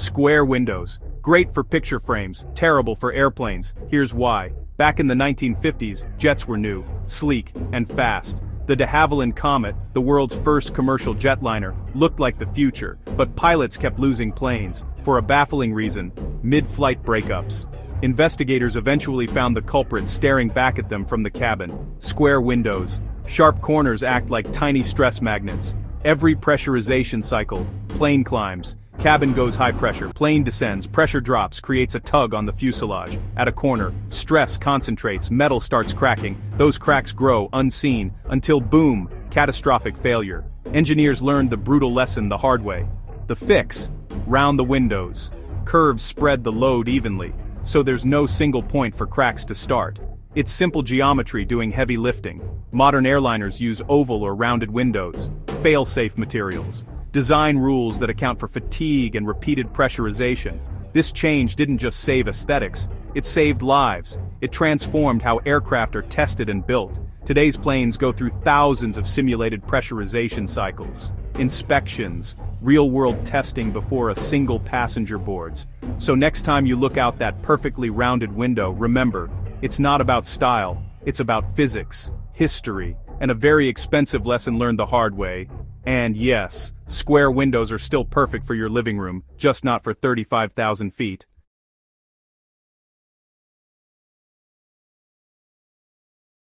Square windows. Great for picture frames, terrible for airplanes. Here's why. Back in the 1950s, jets were new, sleek, and fast. The de Havilland Comet, the world's first commercial jetliner, looked like the future, but pilots kept losing planes, for a baffling reason: mid-flight breakups. Investigators eventually found the culprit staring back at them from the cabin. Square windows. Sharp corners act like tiny stress magnets. Every pressurization cycle, plane climbs. Cabin goes high pressure, plane descends, pressure drops, creates a tug on the fuselage. At a corner, stress concentrates, metal starts cracking. Those cracks grow, unseen, until boom, catastrophic failure. Engineers learned the brutal lesson the hard way. The fix: round the windows. Curves spread the load evenly, so there's no single point for cracks to start. It's simple geometry doing heavy lifting. Modern airliners use oval or rounded windows. Fail-safe materials. Design rules that account for fatigue and repeated pressurization. This change didn't just save aesthetics, it saved lives. It transformed how aircraft are tested and built. Today's planes go through thousands of simulated pressurization cycles, inspections, real-world testing before a single passenger boards. So next time you look out that perfectly rounded window, remember, it's not about style, it's about physics, history, and a very expensive lesson learned the hard way. And yes, square windows are still perfect for your living room, just not for 35,000 feet.